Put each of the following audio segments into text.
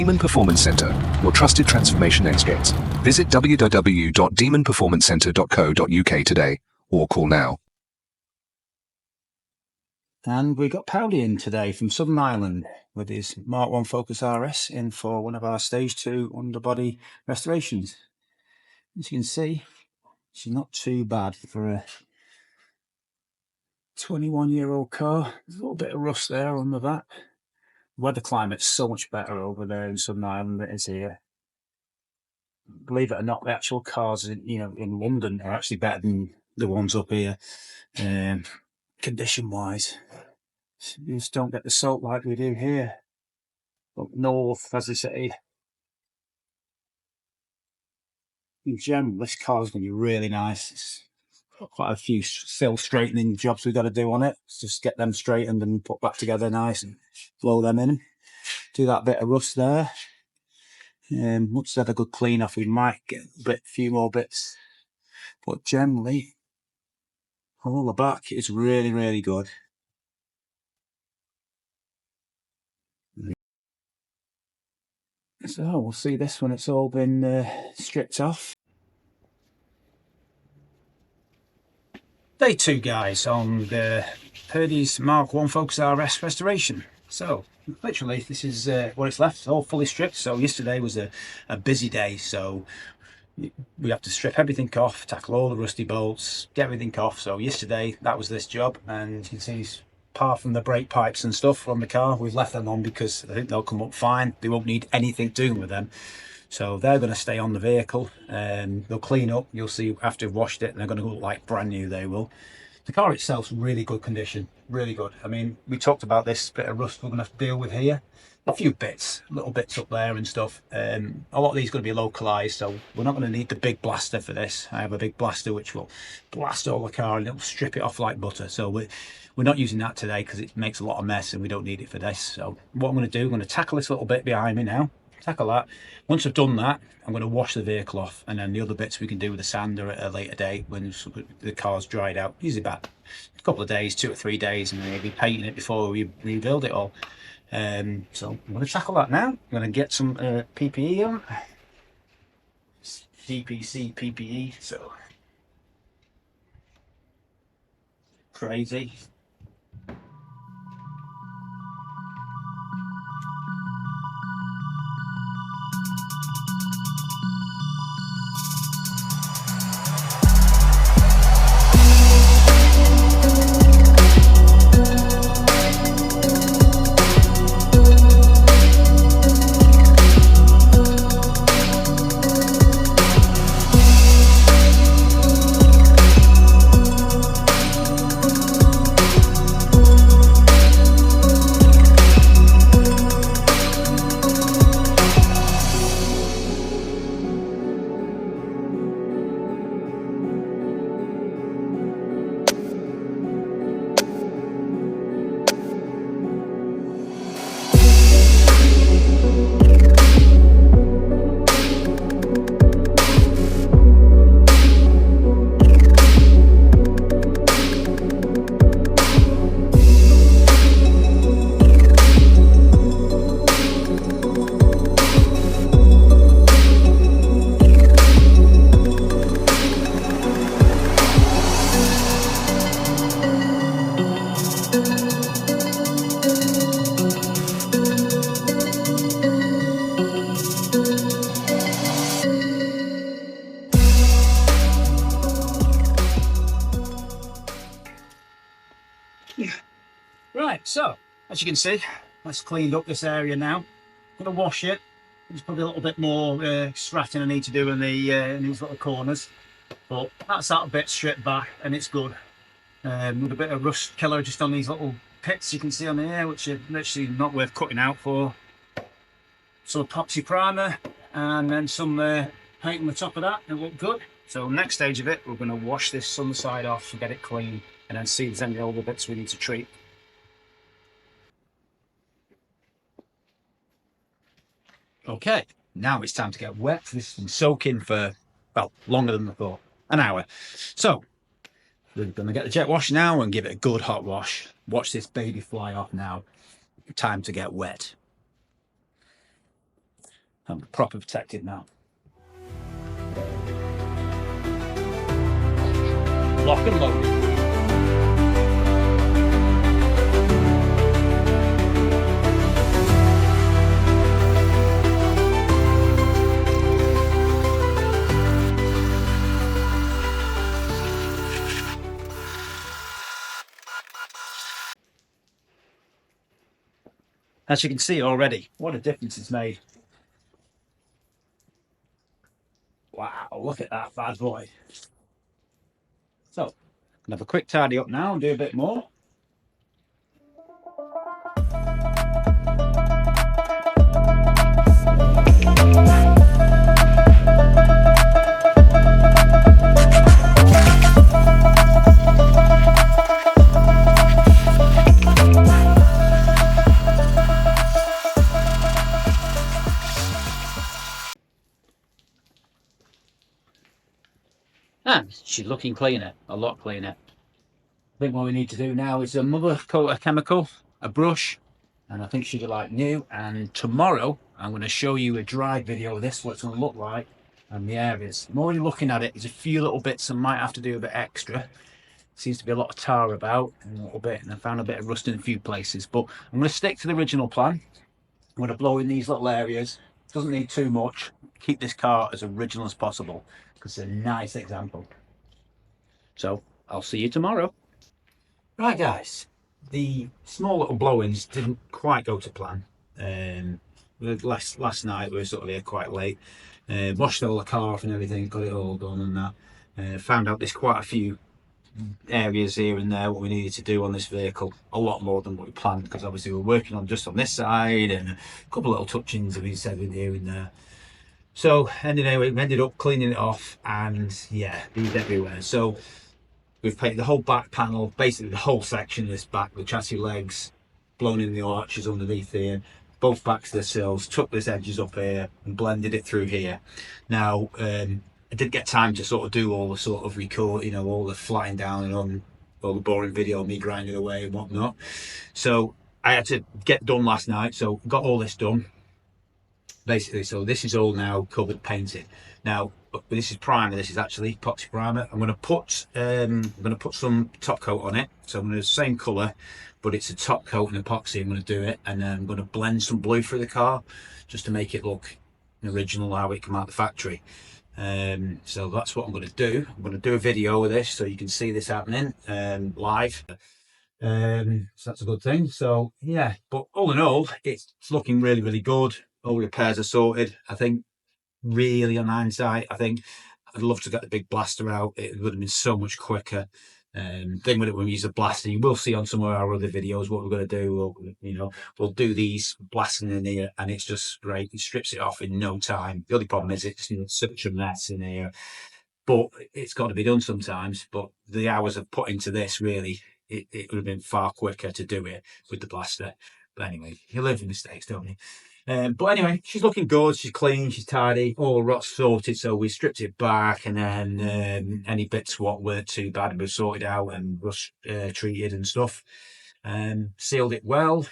Demon Performance Center, your trusted transformation experts. Visit www.demonperformancecentre.co.uk today or call now. And we got Paudie in today from Southern Ireland with his Mk1 Focus RS in for one of our stage 2 underbody restorations. As you can see, she's not too bad for a 21-year-old car. There's a little bit of rust there under that. The weather climate's so much better over there in Southern Ireland than it is here. Believe it or not, the actual cars in London are actually better than the ones up here, condition-wise. You just don't get the salt like we do here. Up north, as I say. In general, this car's going to be really nice. It's got quite a few still straightening jobs we've got to do on it. Just get them straightened and put back together nice and blow them in. Do that bit of rust there. Once they've had a good clean off, we might get a few more bits. But generally, all the back is really, really good. So we'll see this when it's all been stripped off. Day 2, guys, on the Paudie's Mk1 Focus RS restoration. So literally this is what it's left. It's all fully stripped. So yesterday was a busy day, so we have to strip everything off, tackle all the rusty bolts, get everything off. So yesterday that was this job, and you can see apart from the brake pipes and stuff from the car, we've left them on because I think they'll come up fine. They won't need anything doing with them, so they're going to stay on the vehicle. They'll clean up, you'll see after we've washed it, and they're going to look like brand new. They will. The car itself's really good condition, really good. I mean, we talked about this bit of rust we're going to have to deal with here. A few bits, little bits up there and stuff. A lot of these are going to be localized, so we're not going to need the big blaster for this. I have a big blaster which will blast all the car and it'll strip it off like butter. So we're not using that today because it makes a lot of mess and we don't need it for this. So what I'm going to do, I'm going to tackle this little bit behind me now. Tackle that. Once I've done that, I'm going to wash the vehicle off, and then the other bits we can do with the sander at a later date when the car's dried out. Usually about a couple of days, 2 or 3 days, and maybe painting it before we rebuild it all. So I'm going to tackle that now. I'm going to get some PPE on. DPC PPE, so crazy. Right, so as you can see, that's cleaned up this area now. I'm going to wash it. There's probably a little bit more stratting I need to do in these little corners, but that's that bit stripped back and it's good. With a bit of rust killer just on these little pits you can see on here, which are literally not worth cutting out for. Some epoxy primer and then some paint on the top of that. It'll look good. So next stage of it, we're going to wash this underside off and get it clean, and then see if there's any other bits we need to treat. Okay, now it's time to get wet. This has been soaking for, well, longer than I thought, an hour. So we're going to get the jet wash now and give it a good hot wash. Watch this baby fly off now. Time to get wet. I'm proper protected now. Lock and load. As you can see already, what a difference it's made. Wow, look at that bad boy. So, I'm gonna have a quick tidy up now and do a bit more. And she's looking cleaner, a lot cleaner. I think what we need to do now is another coat of chemical, a brush, and I think she'll be like new. And tomorrow I'm going to show you a dry video of this, what it's going to look like, and the areas. I'm already looking at it. There's a few little bits I might have to do a bit extra. Seems to be a lot of tar about, and a little bit, and I found a bit of rust in a few places. But I'm going to stick to the original plan. I'm going to blow in these little areas. Doesn't need too much. Keep this car as original as possible because it's a nice example. So I'll see you tomorrow. Right guys, the small little blow-ins didn't quite go to plan. Last night we were sort of here quite late. Washed all the car off and everything, got it all done and that. Found out there's quite a few areas here and there what we needed to do on this vehicle, a lot more than what we planned, because obviously we're working on just on this side and a couple of little touch-ins that we said in here and there. So anyway, we ended up cleaning it off, and yeah, these everywhere. So we've painted the whole back panel, basically the whole section of this back, the chassis legs, blown in the arches underneath here, both backs of the sills, took this edges up here and blended it through here. Now I did get time to sort of do all the sort of record, you know, all the flying down and on, all the boring video of me grinding away and whatnot. So I had to get done last night, so got all this done basically. So this is all now covered, painted. Now this is primer. This is actually epoxy primer. I'm going to put some top coat on it. So I'm going to do the same colour, but it's a top coat and epoxy. I'm going to do it, and then I'm going to blend some blue through the car just to make it look original how it came out of the factory. So that's what I'm going to do. I'm going to do a video of this so you can see this happening live. So that's a good thing. So yeah, but all in all, it's looking really, really good. All repairs are sorted. I think really on hindsight, I think I'd love to get the big blaster out. It would have been so much quicker. Thing with it, when we use a blaster, you will see on some of our other videos what we're going to do. We'll do these blasting in here, and it's just great. It strips it off in no time. The only problem is it's such a mess in here, but it's got to be done sometimes. But the hours I've put into this, really, it would have been far quicker to do it with the blaster. But anyway, you live with mistakes, don't you? But anyway, she's looking good, she's clean, she's tidy, all the rot's sorted, so we stripped it back, and then any bits what weren't too bad were sorted out and rust treated and stuff. Sealed it well.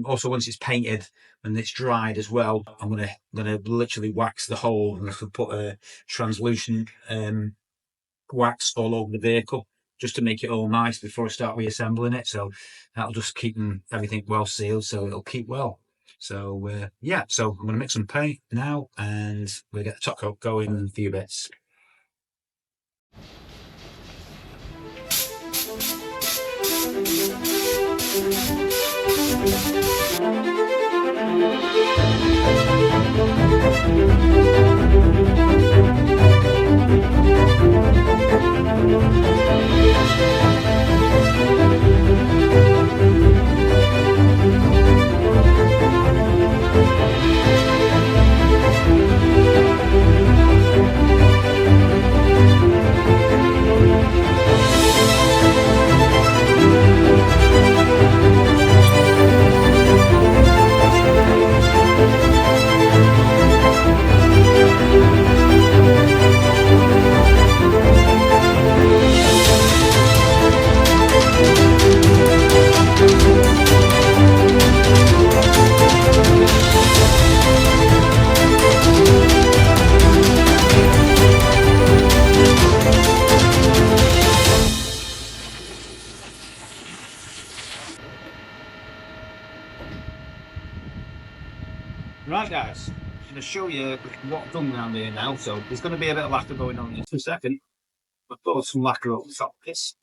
Also, once it's painted and it's dried as well, I'm gonna literally wax the hole and put a translucent wax all over the vehicle, just to make it all nice before I start reassembling it. So that'll just keep everything well sealed, so it'll keep well. So yeah, so I'm going to mix some paint now, and we'll get the top coat going in a few bits. Right guys, I'm going to show you what I've done around here now. So there's going to be a bit of lacquer going on in just a second. I've put some lacquer over the top of this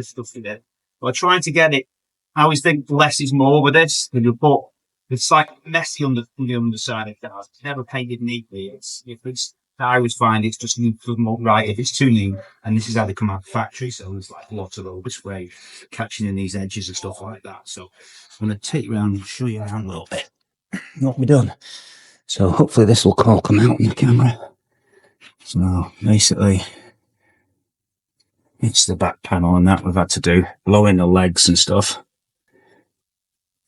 stuff in there. But I'm trying to get it. I always think less is more with this. But it's like messy on the underside of cars. It's never painted neatly. I always find it's just doesn't look right if it's too neat. And this is how they come out of the factory. So there's like lots of overspray catching in these edges and stuff like that. So I'm going to take you around and show you around a little bit what we've done. So hopefully this will all come out in the camera. So basically, it's the back panel and that we've had to do, blowing the legs and stuff.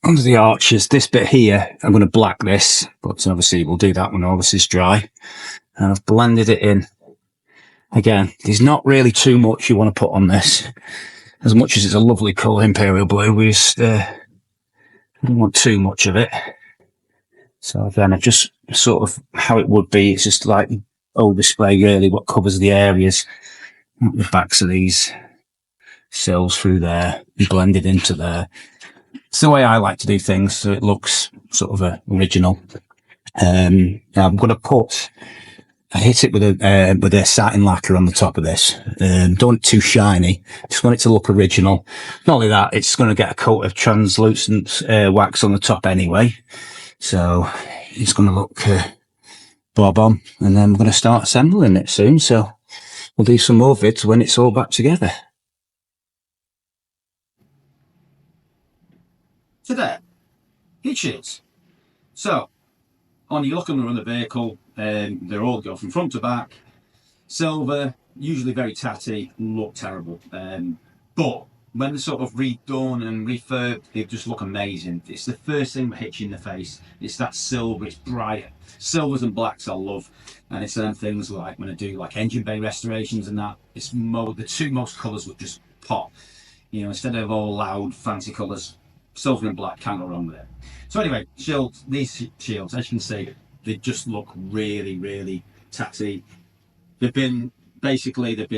Under the arches, this bit here, I'm going to black this, but obviously we'll do that when all this is dry. And I've blended it in. Again, there's not really too much you want to put on this. As much as it's a lovely colour, Imperial Blue, we just don't want too much of it. So again, I've just sort of how it would be. It's just like overspray really, what covers the areas. The backs of these sills through there, blended into there. It's the way I like to do things, so it looks sort of original. I'm going to hit it with a satin lacquer on the top of this. Don't want it too shiny. Just want it to look original. Not only that, it's going to get a coat of translucent wax on the top anyway. So it's going to look bob on, and then we're going to start assembling it soon. So we'll do some more vids when it's all back together. Today, heat shields. So on you look on the vehicle, they're all go from front to back. Silver, usually very tatty, look terrible. But when they're sort of redone and refurbed, they just look amazing. It's the first thing that hits you in the face. It's that silver, it's bright. Silvers and blacks I love. And it's them things like when I do like engine bay restorations and that, it's the two most colours would just pop. You know, instead of all loud, fancy colours, silver and black can't go wrong with it. So anyway, these shields, as you can see, they just look really, really tatty. They've been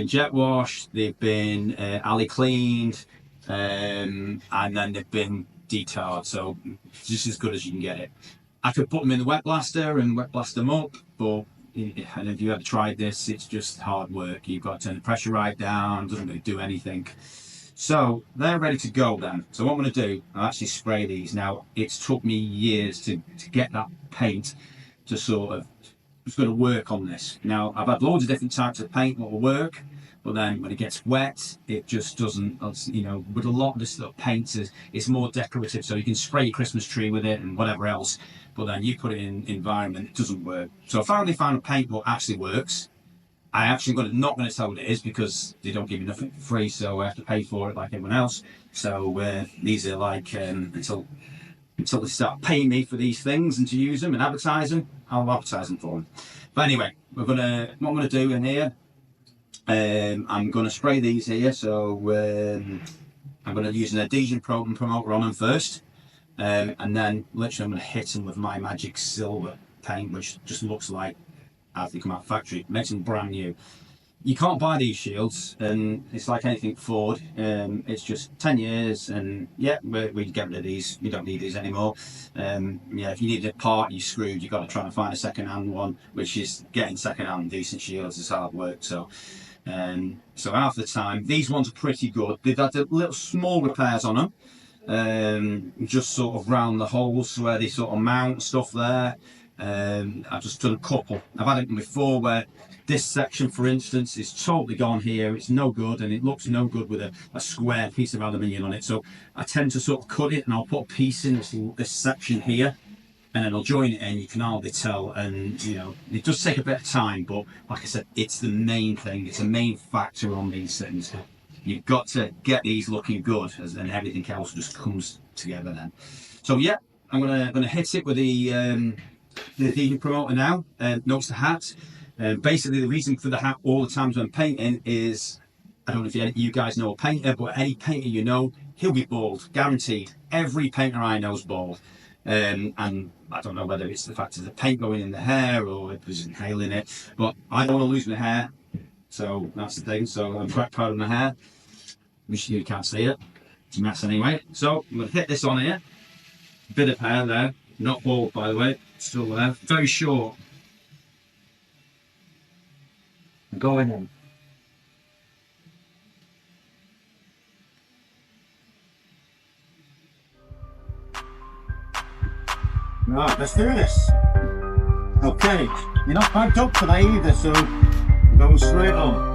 jet washed, they've been alley cleaned, and then they've been detarred, so it's just as good as you can get it. I could put them in the wet blaster and wet blast them up, but and if you ever tried this, it's just hard work. You've got to turn the pressure right down, doesn't really do anything. So they're ready to go then. So what I'm going to do, I'll actually spray these. Now, it's took me years to get that paint to sort of, it's going to work on this. Now, I've had loads of different types of paint that will work, but then when it gets wet, it just doesn't, you know, with a lot of this sort of paint, it's more decorative, so you can spray your Christmas tree with it and whatever else, but then you put it in environment, it doesn't work. So I finally found a paint that actually works. I actually not going to tell what it is because they don't give you nothing for free, so I have to pay for it like everyone else. So these are like until they start paying me for these things and to use them and advertise them, I'll advertise them for them. But anyway, what I'm gonna do in here, I'm gonna spray these here. So I'm gonna use an adhesion promoter on them first, and then literally I'm gonna hit them with my magic silver paint, which just looks like as they come out of the factory, makes them brand new. You can't buy these shields, and it's like anything Ford. It's just 10 years, and yeah, we get rid of these. We don't need these anymore. Yeah, if you need a part, you're screwed. You've got to try and find a second-hand one, which is getting second-hand decent shields is hard work. So half the time, these ones are pretty good. They've had a little small repairs on them, just sort of round the holes where they sort of mount stuff there. I've just done a couple. I've had it before where this section, for instance, is totally gone here. It's no good, and it looks no good with a square piece of aluminium on it. So I tend to sort of cut it, and I'll put a piece in this section here, and then I'll join it in. You can hardly tell, and you know, it does take a bit of time, but like I said, it's the main thing. It's a main factor on these things. You've got to get these looking good, and everything else just comes together then. So yeah, I'm gonna hit it with the adhesion promoter now. Notice the hat. Basically, the reason for the hat all the times when I'm painting is, I don't know if you guys know a painter, but any painter you know, he'll be bald, guaranteed. Every painter I know is bald. And I don't know whether it's the fact of the paint going in the hair or if there's inhaling it, but I don't want to lose my hair. So that's the thing. So I'm quite proud of my hair. Wish you can't see it. It's a mess anyway. So I'm going to hit this on here. Bit of hair there. Not bald, by the way. still there, very short. Going in. Right, let's do this. Okay, you're not packed up today either, so we're going straight on.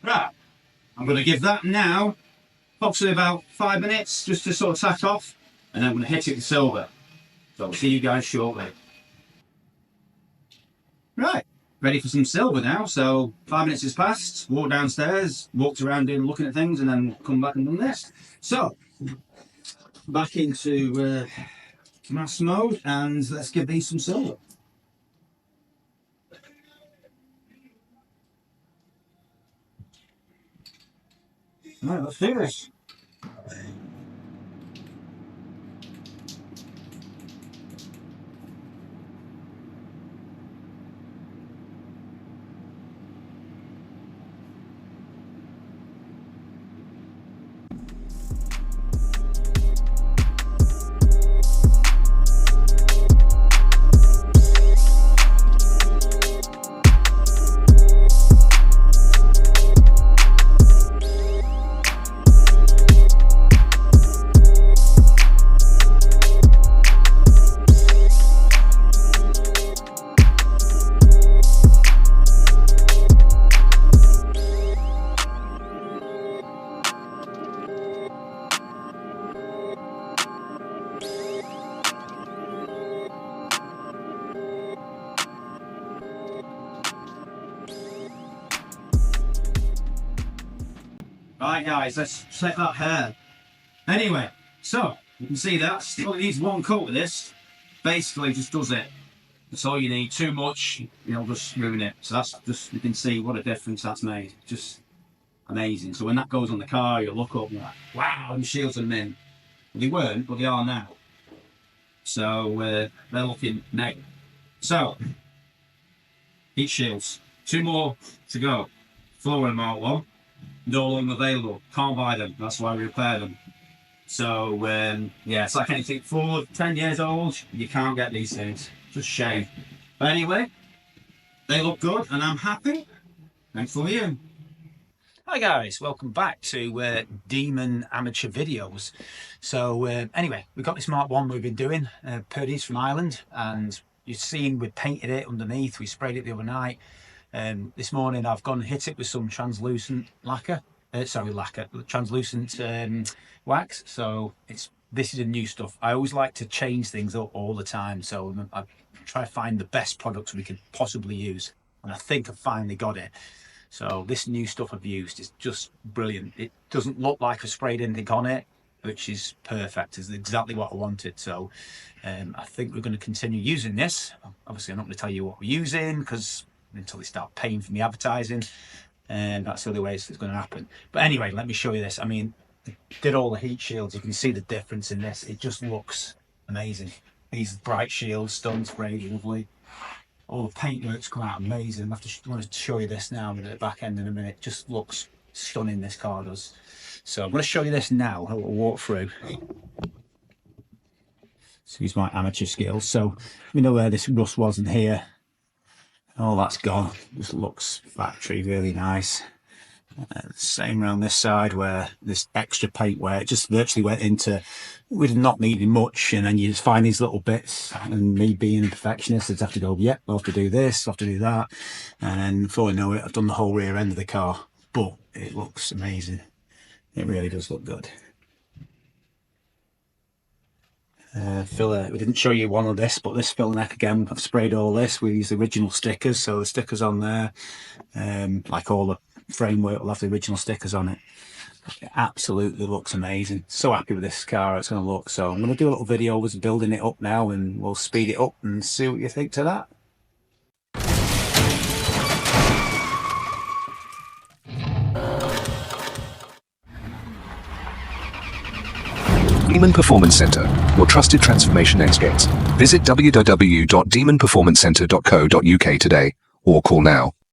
Right, I'm going to give that now approximately about 5 minutes just to sort of tack off, and then I'm going to hit it with silver. So I'll see you guys shortly. Right, ready for some silver now. So 5 minutes has passed, walked downstairs, walked around in looking at things, and then come back and done this. So back into mass mode, and let's give these some silver. Right, let's do this. Right guys, let's set that hair. Anyway, so you can see that still needs one coat of this. Basically just does it. That's all you need. Too much, you'll just ruin it. So that's just, you can see what a difference that's made. Just amazing. So when that goes on the car, you'll look up and you're like, wow, the shields are mint. Well, they weren't, but they are now. So they're looking neck. So heat shields, 2 more to go. Floor and Mark 1. No longer available, can't buy them, that's why we repair them. So yeah, it's like anything 4, 10 years old, you can't get these things, just shame. But anyway, they look good and I'm happy. Thanks for you. Hi guys, welcome back to Demon Amateur Videos. So anyway, we've got this Mark 1 we've been doing, Paudie's from Ireland, and you've seen we painted it underneath, we sprayed it the other night. This morning I've gone and hit it with some translucent translucent wax. So this is a new stuff. I always like to change things up all the time, so I try to find the best products we could possibly use, and I think I've finally got it. So this new stuff I've used is just brilliant. It doesn't look like I sprayed anything on it, which is perfect. It's exactly what I wanted. So I think we're going to continue using this. Obviously I'm not going to tell you what we're using because until they start paying for me advertising, and that's the only way it's going to happen. But anyway, let me show you this. I mean, I did all the heat shields. You can see the difference in this. It just looks amazing. These bright shields, stone sprayed, lovely. All the paintwork's come out amazing. I want to show you this now at the back end in a minute. Just looks stunning, this car does. So I'm going to show you this now. I'll walk through. Excuse my amateur skills. So we know where this rust was in here. All that's gone. Just looks factory, really nice. Same around this side where this extra paint where it just virtually went into, with not needing much, and then you just find these little bits, and me being a perfectionist, I'd have to go, yep, I'll have to do this, I'll have to do that, and then before I know it, I've done the whole rear end of the car. But it looks amazing. It really does look good. Filler, we didn't show you one of this, but this filler neck again, I've sprayed all this. We use the original stickers, so the stickers on there, like all the framework will have the original stickers on it. It absolutely looks amazing. So happy with this car, it's going to look. So I'm going to do a little video of us building it up now, and we'll speed it up and see what you think to that. Demon Performance Center, your trusted transformation experts. Visit www.demonperformancecentre.co.uk today, or call now